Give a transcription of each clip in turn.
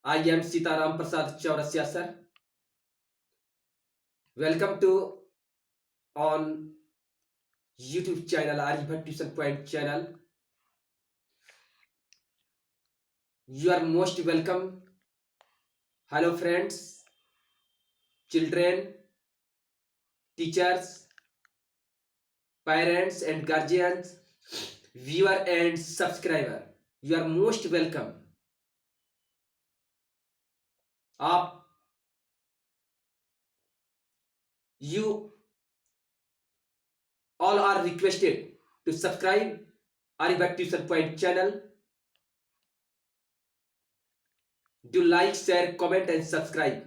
I am Sitaram Prasad Chaurasia, sir. Welcome to on YouTube channel Aryabhat Tuition Point channel. You are most welcome. Hello friends, children, teachers, parents and guardians, viewer and subscriber. You are most welcome. आप you all are requested to subscribe Aryabhat Tuition Point channel. Do like, share, comment and subscribe.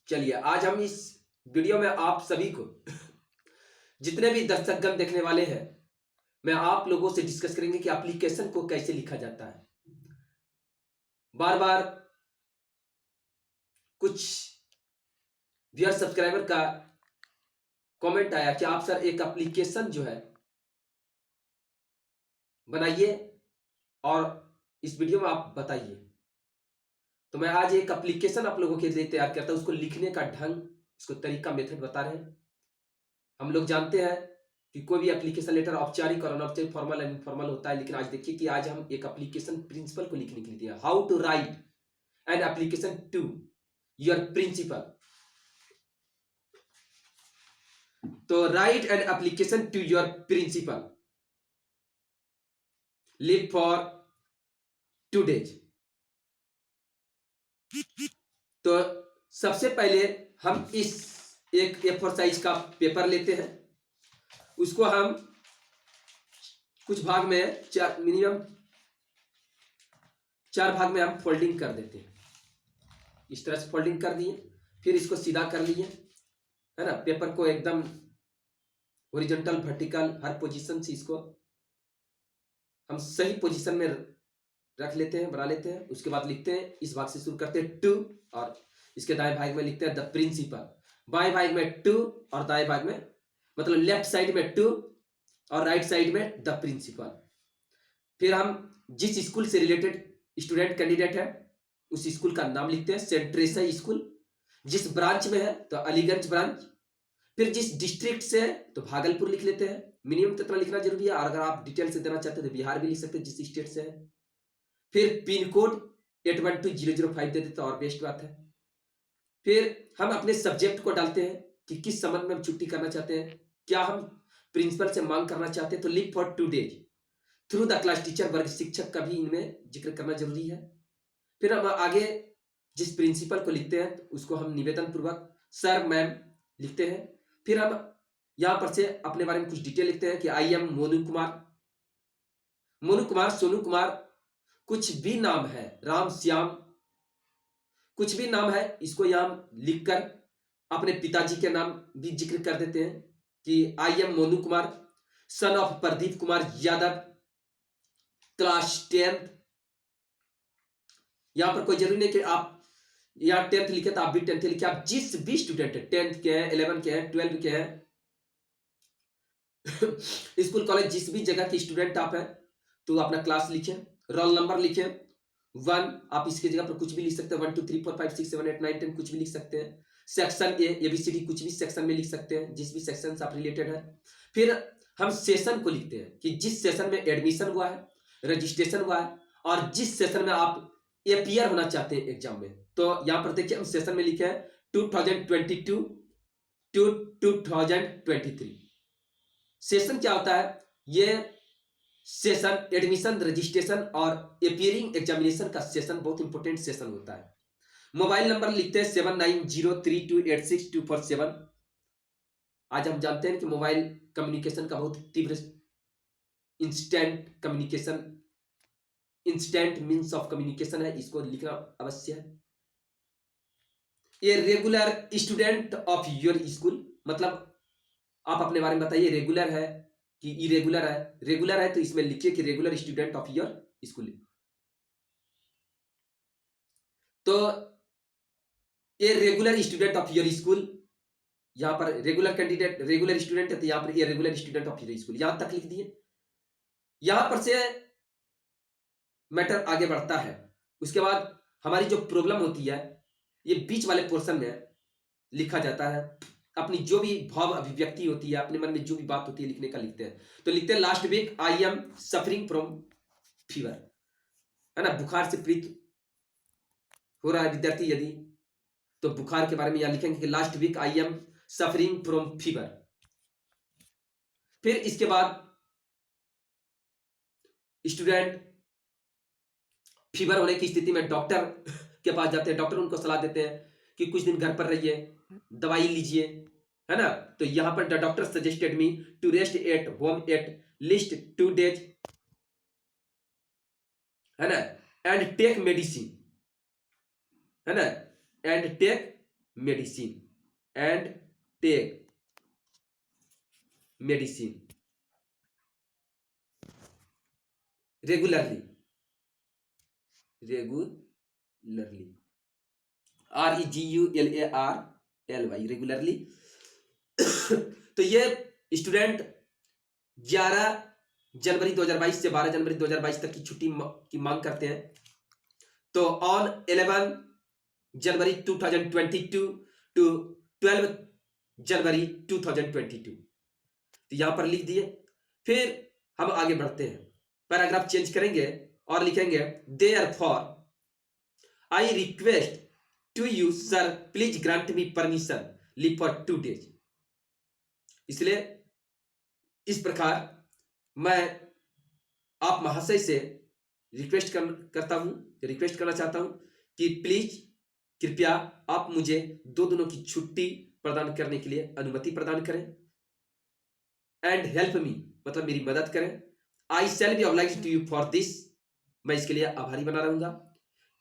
चलिए आज हम इस video में आप सभी को जितने भी दर्शकगण देखने वाले हैं, मैं आप लोगों से डिस्कस करेंगे कि एप्लीकेशन को कैसे लिखा जाता है। बार बार कुछ व्यूअर सब्सक्राइबर का कमेंट आया कि आप सर एक एप्लीकेशन जो है बनाइए और इस वीडियो में आप बताइए। तो मैं आज एक एप्लीकेशन आप लोगों के लिए तैयार करता हूं। उसको लिखने का ढंग, उसको तरीका, मेथड बता रहे हैं। हम लोग जानते हैं कि कोई भी एप्लीकेशन लेटर औपचारिक और अनौपचारिक, फॉर्मल एंड इनफॉर्मल होता है, लेकिन आज देखिए कि आज हम एक एप्लीकेशन प्रिंसिपल को लिखने के लिए दिया, how to write an application to your principal. तो write an application to your principal, leave for 2 days। तो सबसे पहले हम इस एक A4 साइज का पेपर लेते हैं, उसको हम कुछ भाग में मिनिमम 4 भाग में हम फोल्डिंग कर देते हैं। इस तरह से फोल्डिंग कर दिए, फिर इसको सीधा कर लिए, है ना। पेपर को एकदम हॉरिजॉन्टल, वर्टिकल, हर पोजीशन से इसको हम सही पोजीशन में रख लेते हैं, बना लेते हैं। उसके बाद लिखते हैं, इस भाग से शुरू करते हैं टू, और इसके दाएं भाग में लिखते हैं द प्रिंसिपल। बाएं भाग में टू और दाएं भाग में, मतलब लेफ्ट साइड में टू और राइट साइड में द प्रिंसिपल। फिर हम जिस स्कूल से रिलेटेड स्टूडेंट कैंडिडेट है उस स्कूल का नाम लिखते हैं, सेंट ट्रेसा स्कूल। जिस ब्रांच में है तो अलीगंज ब्रांच। फिर जिस डिस्ट्रिक्ट से है तो भागलपुर लिख लेते हैं, मिनिमम तो इतना लिखना जरूरी है। और अगर आप डिटेल से देना चाहते हैं तो बिहार भी लिख सकते हैं, जिस स्टेट से है। फिर पिन कोड 812005 दे देते और बेस्ट बात है। फिर हम अपने सब्जेक्ट को डालते हैं कि किस संबंध में हम छुट्टी करना चाहते हैं, क्या हम प्रिंसिपल से मांग करना चाहते हैं। तो live for 2 days through the class teacher, वर्ग शिक्षक का भी इनमें जिक्र करना जरूरी है। फिर हम आगे जिस प्रिंसिपल को लिखते हैं उसको हम निवेदन पूर्वक सर, मैम लिखते हैं। फिर हम यहां पर से अपने बारे में कुछ डिटेल लिखते हैं कि आई एम मोनू कुमार, सोनू कुमार, कुछ भी नाम है, राम, श्याम, कुछ भी नाम है, इसको यहां लिखकर अपने पिताजी के नाम भी जिक्र कर देते हैं कि I am Monu Kumar, son of Pradeep Kumar Yadav, class 10th। यहां पर कोई जरूरी नहीं कि आप यहाँ 10th लिखे तो आप भी 10th लिखे, आप जिस भी स्टूडेंट है, 10th के हैं, 11th के हैं, 12th के हैं स्कूल कॉलेज जिस भी जगह के स्टूडेंट आप हैं तो अपना क्लास लिखें, रोल नंबर लिखें 1। आप इसकी जगह पर कुछ भी लिख सकते हैं, 1 2 3 4 5 6 7 8 9 10 कुछ भी लिख सकते हैं। सेक्शन ABCD कुछ भी सेक्शन में लिख सकते हैं, जिस भी सेक्शन से आप रिलेटेड है। फिर हम सेशन को लिखते हैं कि जिस सेशन में एडमिशन हुआ है, रजिस्ट्रेशन हुआ है, और जिस सेशन में आप अपीयर होना चाहते हैं एग्जाम में। तो यहां पर देखिए हम सेशन में लिखे हैं 2022 टू 2023। सेशन क्या होता है? ये सेशन एडमिशन, रजिस्ट्रेशन और अपीयरिंग एग्जामिनेशन का सेशन बहुत इंपॉर्टेंट सेशन होता है। मोबाइल नंबर लिखते हैं 7903286247। आज हम जानते हैं कि मोबाइल कम्युनिकेशन का बहुत तीव्र instant communication, instant means of communication है, इसको लिखना अवश्य है। ये regular student of your school, मतलब आप अपने बारे में बताइए, रेगुलर है कि इरेगुलर है। रेगुलर है तो इसमें लिखिए कि regular student of your school. तो ये regular student of your school, यहां पर रेगुलर कैंडिडेट, रेगुलर स्टूडेंट है तो यहां पर ये regular student of your school, यहां तक लिख दिए। यहां पर से मैटर आगे बढ़ता है, उसके बाद हमारी जो प्रॉब्लम होती है ये बीच वाले पोर्शन में लिखा जाता है। अपनी जो भी भाव अभिव्यक्ति होती है, अपने मन में जो भी बात होती है लिखने का लिखते हैं। तो लिखते हैं last week I am suffering from fever, है ना, बुखार से पीड़ित हो रहा है विद्यार्थी यदि, तो बुखार के बारे में यहां लिखेंगे कि last week I am suffering from fever. फिर इसके बाद स्टूडेंट फीवर होने की स्थिति में डॉक्टर के पास जाते हैं। डॉक्टर उनको सलाह देते हैं कि कुछ दिन घर पर रहिए, दवाई लीजिए, है ना। तो यहां पर the doctor suggested me to rest at home at least 2 days, है ना, एंड टेक मेडिसिन, है ना, and take medicine, and take medicine regularly, REGULARLY, regularly. तो ये स्टूडेंट 11 जनवरी 2022 से 12 जनवरी 2022 तक की छुट्टी की मांग करते हैं। तो ऑन 11 जनवरी 2022 टू 12 जनवरी 2022, तो यहां पर लिख दिए। फिर हम आगे बढ़ते हैं, पैराग्राफ चेंज करेंगे और लिखेंगे therefore I request to you sir please grant me permission leave for 2 days। इसलिए इस प्रकार मैं आप महाशय से रिक्वेस्ट करना चाहता हूं कि प्लीज कृपया आप मुझे 2 दिनों की छुट्टी प्रदान करने के लिए अनुमति प्रदान करें। एंड हेल्प मी, मतलब मेरी मदद करें। I shall be obliged to you for this, मैं इसके लिए आभारी बना रहूंगा।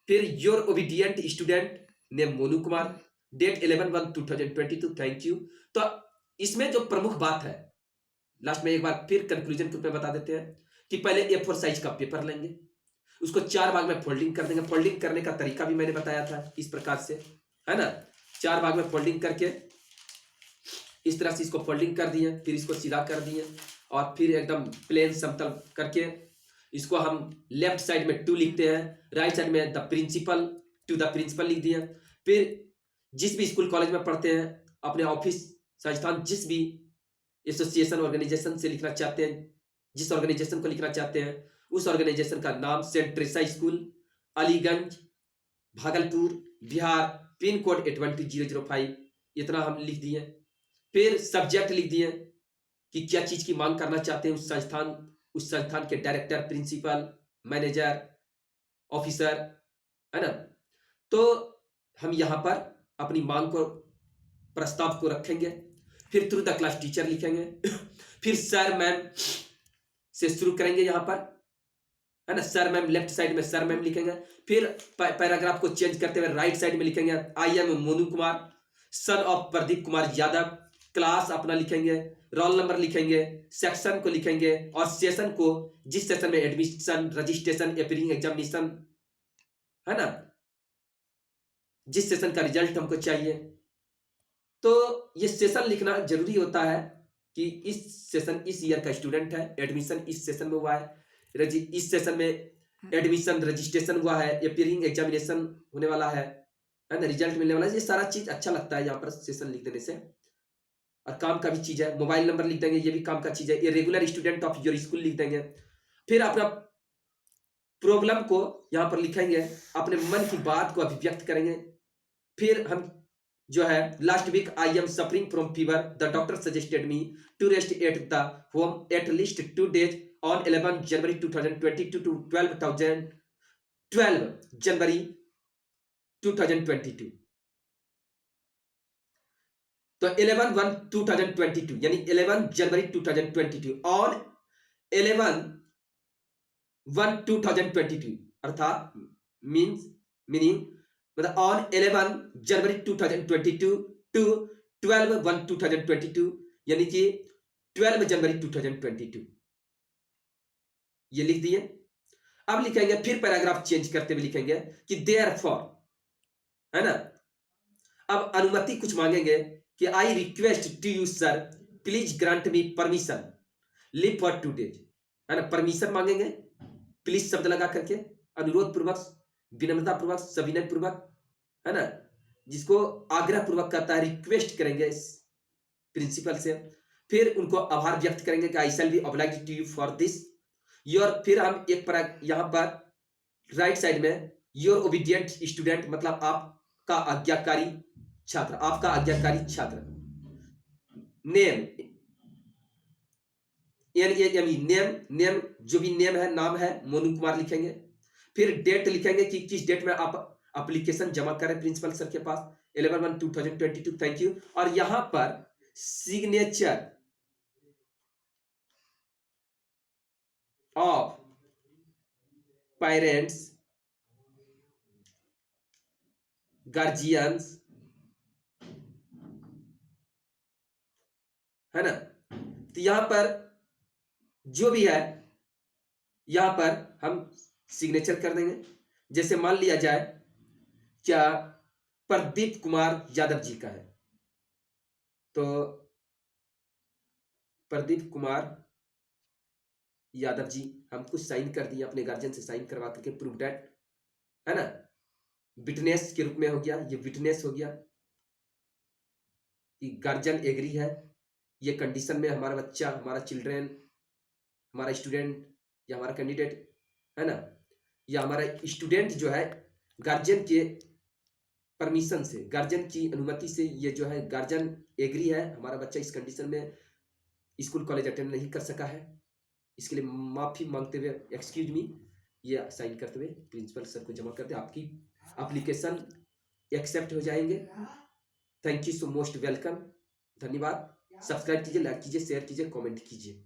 फिर your obedient student name Monu Kumar, date 11/1/2022, thank you. तो इसमें जो प्रमुख बात है, लास्ट में एक बार फिर कंक्लूजन के रूप में बता देते हैं कि पहले A4 साइज का पेपर लेंगे, उसको 4 भाग में फोल्डिंग कर देंगे। फोल्डिंग करने का तरीका भी मैंने बताया था इस प्रकार से, है ना, 4 भाग में फोल्डिंग करके इस तरह से इसको फोल्डिंग कर दिए, फिर इसको सीधा कर दिए और फिर एकदम प्लेन समतल करके इसको हम लेफ्ट साइड में 2 लिखते हैं, राइट साइड में the principal to the principal लिख दिए। फिर जिस भी स्कूल कॉलेज में पढ़ते हैं, अपने ऑफिस संस्थान जिस भी एसोसिएशन ऑर्गेनाइजेशन से लिखना चाहते हैं, जिस ऑर्गेनाइजेशन को लिखना चाहते हैं, उस ऑर्गेनाइजेशन का नाम saint Teresa school, Aliganj, Bhagalpur, Bihar, pin code 81205, इतना हम लिख दिए। फिर सब्जेक्ट लिख दिए कि क्या चीज की मांग करना चाहते हैं, उस संस्थान के डायरेक्टर, प्रिंसिपल, मैनेजर, ऑफिसर, है ना। तो हम यहां पर अपनी मांग को, प्रस्ताव को रखेंगे। फिर थ्रू द क्लास टीचर लिखेंगे। फिर सर मैम से शुरू करेंगे यहां पर, है ना, सर मैम, लेफ्ट साइड में सर मैम लिखेंगे। फिर पैराग्राफ को चेंज करते हुए राइट साइड में लिखेंगे I am Monu Kumar, son of Pradeep Kumar Yadav, class अपना लिखेंगे, रोल नंबर लिखेंगे, सेक्शन को लिखेंगे और सेशन को, जिस सेशन में एडमिशन, रजिस्ट्रेशन, अपीयरिंग एग्जामिनेशन, है ना, जिस सेशन का रिजल्ट हमको चाहिए। तो ये सेशन लिखना जरूरी होता है कि इस सेशन इस ईयर का स्टूडेंट है, एडमिशन इस सेशन में हुआ है, इस सेशन में एडमिशन रजिस्ट्रेशन हुआ है, अपीयरिंग एग्जामिनेशन होने वाला है ना, रिजल्ट मिलने वाला है। ये सारा चीज अच्छा लगता है यहाँ पर सेशन लिख देने से। और काम का भी चीज है, मोबाइल नंबर लिख देंगे, ये भी काम का चीज है। ये regular student of your school लिख देंगे। फिर अपना प्रॉब्लम को यहाँ पर लिखेंगे, अपने मन की बात को अभिव्यक्त करेंगे। फिर हम जो है last week I am suffering from fever, the doctor suggested me to rest at the home at least 2 days on 11 January 2022 to 12 January 2022। तो 11/1/2022 यानी 11 जनवरी 2022 ऑन 11/1/2022 अर्थात मीनिंग मतलब ऑन 11 जनवरी 2022 टू 12/1/2022 यानी कि 12 जनवरी 2022, ये लिख दिए। अब लिखेंगे, फिर पैराग्राफ चेंज करते हुए लिखेंगे कि देयरफॉर, है ना, अब अनुमति कुछ मांगेंगे कि I request to you sir please grant me permission leave for 2 days, है ना, परमिशन मांगेंगे प्लीज शब्द लगा करके, अनुरोध पूर्वक विनम्रता पूर्वक, सविनय पूर्वक, है ना, जिसको आग्रह पूर्वक करता है, रिक्वेस्ट करेंगे इस प्रिंसिपल से। फिर उनको आभार व्यक्त करेंगे कि I shall be obliged to you for this your. फिर हम एक पर यहाँ पर राइट साइड में योर ओबीडियंट स्टूडेंट, मतलब आपका आज्ञाकारी छात्र, आपका आज्ञाकारी छात्र। नेम, NAME, नेम, नेम जो भी नेम है, नाम है, मोनू कुमार लिखेंगे। फिर डेट लिखेंगे कि किस डेट में आप एप्लीकेशन जमा करें प्रिंसिपल सर के पास, 11/1/2022, थैंक यू। और यहां पर सिग्नेचर ऑफ पेरेंट्स, गार्जियंस, है ना। तो यहां पर जो भी है, यहां पर हम सिग्नेचर कर देंगे। जैसे मान लिया जाए क्या प्रदीप कुमार यादव जी का है, तो प्रदीप कुमार यादव जी हम कुछ साइन कर दिए, अपने गार्जियन से साइन करवा करके, प्रूफ डेट, है ना, विटनेस के रूप में हो गया, ये विटनेस हो गया कि गार्जियन एग्री है, ये कंडीशन में हमारा बच्चा, हमारा चिल्ड्रेन, हमारा स्टूडेंट या हमारा कैंडिडेट, है ना, या हमारा स्टूडेंट जो है गार्जियन के परमिशन से, गार्जियन की अनुमति से, ये जो है गार्जियन एग्री है, हमारा बच्चा इस कंडीशन में स्कूल कॉलेज अटेंड नहीं कर सका है, इसके लिए माफी मांगते हुए, एक्सक्यूज मी, ये साइन करते हुए प्रिंसिपल सर को जमा कर दे, आपकी एप्लीकेशन एक्सेप्ट हो जाएंगे। Thank you so most welcome, धन्यवाद। सब्सक्राइब कीजिए, लाइक कीजिए, शेयर कीजिए, कमेंट कीजिए।